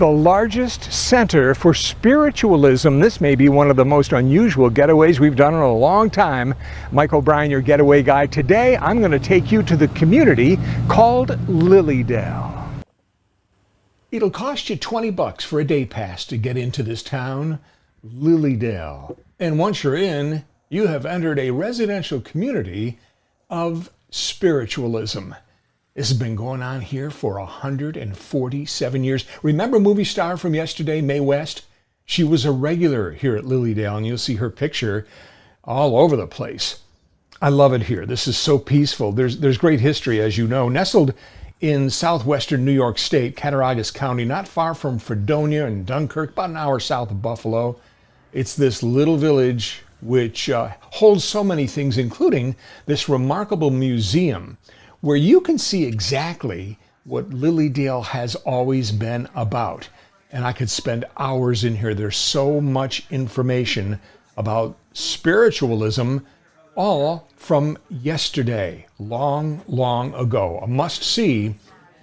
The largest center for spiritualism. This may be one of the most unusual getaways we've done in a long time. Mike O'Brien, your getaway guy. Today, I'm going to take you to the community called Lilydale. It'll cost you $20 for a day pass to get into this town, Lilydale. And once you're in, you have entered a residential community of spiritualism. This has been going on here for 147 years. Remember movie star from yesterday, Mae West? She was a regular here at Lilydale, and you'll see her picture all over the place. I love it here. This is so peaceful. There's great history, as you know. Nestled in southwestern New York State, Cattaraugus County, not far from Fredonia and Dunkirk, about an hour south of Buffalo. It's this little village which holds so many things, including this remarkable museum, where you can see exactly what Lilydale has always been about. And I could spend hours in here. There's so much information about spiritualism, all from yesterday, long, long ago. A must-see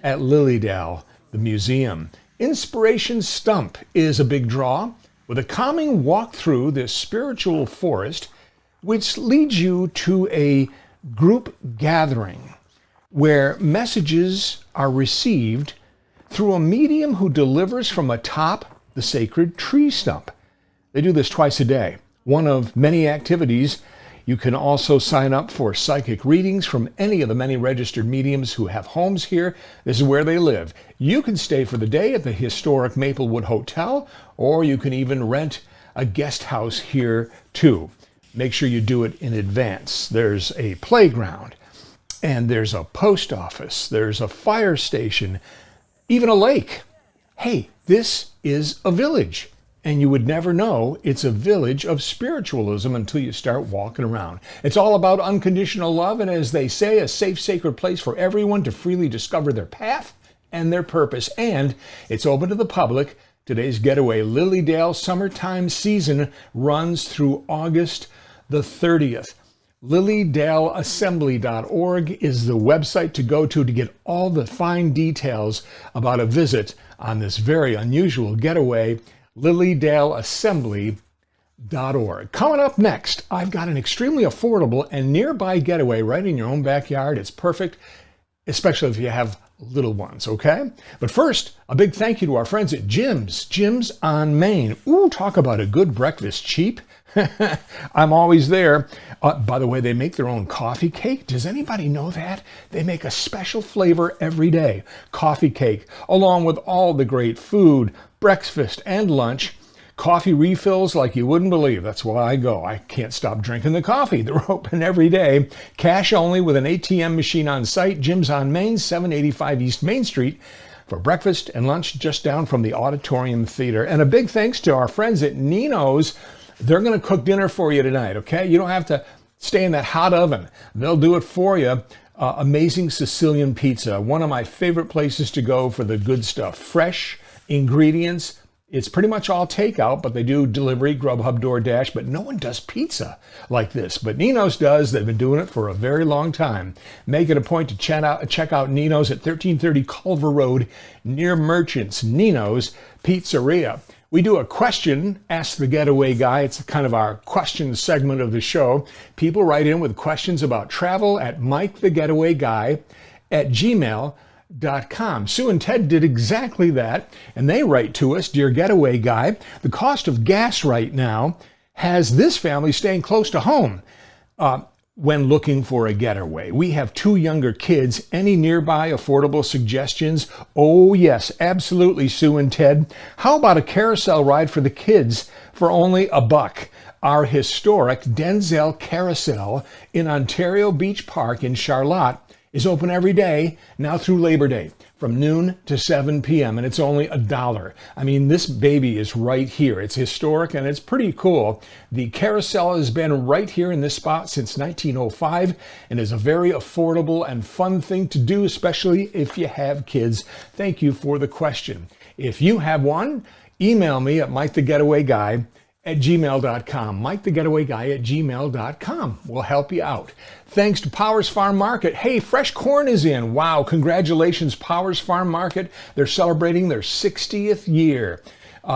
at Lilydale, the museum. Inspiration Stump is a big draw, with a calming walk through this spiritual forest, which leads you to a group gathering, where messages are received through a medium who delivers from atop the sacred tree stump. They do this twice a day, one of many activities. You can also sign up for psychic readings from any of the many registered mediums who have homes here. This is where they live. You can stay for the day at the historic Maplewood Hotel, or you can even rent a guest house here too. Make sure you do it in advance. There's a playground, and there's a post office, there's a fire station, even a lake. Hey, this is a village, and you would never know it's a village of spiritualism until you start walking around. It's all about unconditional love, and as they say, a safe, sacred place for everyone to freely discover their path and their purpose. And it's open to the public. Today's getaway, Lilydale summertime season, runs through August the 30th. LilydaleAssembly.org is the website to go to get all the fine details about a visit on this very unusual getaway, LilydaleAssembly.org. Coming up next, I've got an extremely affordable and nearby getaway right in your own backyard. It's perfect, especially if you have little ones, okay? But first, a big thank you to our friends at Jim's on Main. Ooh, talk about a good breakfast cheap. I'm always there. By the way, they make their own coffee cake. Does anybody know that? They make a special flavor every day, coffee cake, along with all the great food, breakfast and lunch, coffee refills like you wouldn't believe. That's why I go. I can't stop drinking the coffee. They're open every day. Cash only with an ATM machine on site. Jim's on Main, 785 East Main Street. For breakfast and lunch just down from the Auditorium Theater. And a big thanks to our friends at Nino's. They're going to cook dinner for you tonight, okay? You don't have to stay in that hot oven. They'll do it for you. Amazing Sicilian pizza, one of my favorite places to go for the good stuff. Fresh ingredients. It's pretty much all takeout, but they do delivery, Grubhub, DoorDash, but no one does pizza like this. But Nino's does. They've been doing it for a very long time. Make it a point to check out Nino's at 1330 Culver Road near Merchants. Nino's Pizzeria. We do a question, Ask the Getaway Guy. It's kind of our question segment of the show. People write in with questions about travel at MikeTheGetawayGuy@gmail.com. Sue and Ted did exactly that, and they write to us, Dear Getaway Guy, the cost of gas right now has this family staying close to home when looking for a getaway. We have 2 younger kids. Any nearby affordable suggestions? Oh yes, absolutely, Sue and Ted. How about a carousel ride for the kids for only $1? Our historic Denzel Carousel in Ontario Beach Park in Charlotte is open every day now through Labor Day from noon to 7 p.m. and it's only $1. I mean, this baby is right here. It's historic and it's pretty cool. The carousel has been right here in this spot since 1905 and is a very affordable and fun thing to do, especially if you have kids. Thank you for the question. If you have one, email me at MikeTheGetawayGuy at gmail.com. Mike the Getaway Guy at gmail.com. We'll help you out. Thanks to Powers Farm Market. Hey, fresh corn is in. Wow, congratulations, Powers Farm Market. They're celebrating their 60th year.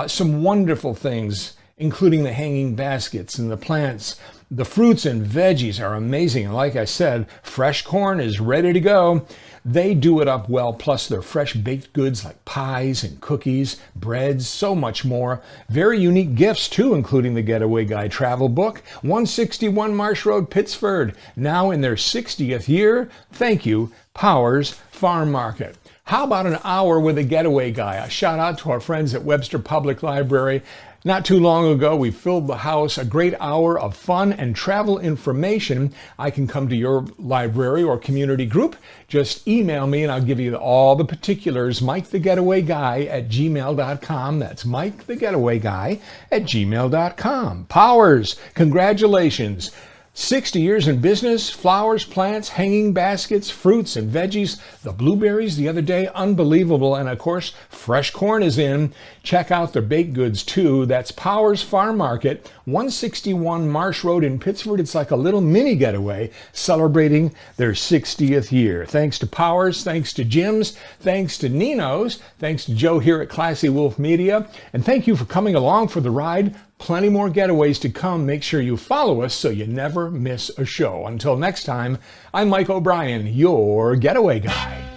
Some wonderful things, including the hanging baskets and the plants. The fruits and veggies are amazing. And like I said, fresh corn is ready to go. They do it up well, plus their fresh baked goods like pies and cookies, breads, so much more. Very unique gifts too, including the Getaway Guy travel book. 161 Marsh Road, Pittsford, now in their 60th year. Thank you, Powers Farm Market. How about an hour with a Getaway Guy? A shout out to our friends at Webster Public Library. Not too long ago, we filled the house, a great hour of fun and travel information. I can come to your library or community group. Just email me and I'll give you all the particulars. Mike the Getaway Guy at gmail.com. That's Mike the Getaway Guy at gmail.com. Powers, congratulations. 60 years in business, flowers, plants, hanging baskets, fruits and veggies. The blueberries the other day, unbelievable. And of course, fresh corn is in. Check out their baked goods too. That's Powers Farm Market, 161 Marsh Road in Pittsford. It's like a little mini getaway celebrating their 60th year. Thanks to Powers, thanks to Jim's, thanks to Nino's, thanks to Joe here at Classy Wolf Media. And thank you for coming along for the ride. Plenty more getaways to come. Make sure you follow us so you never miss a show. Until next time, I'm Mike O'Brien, your Getaway Guy.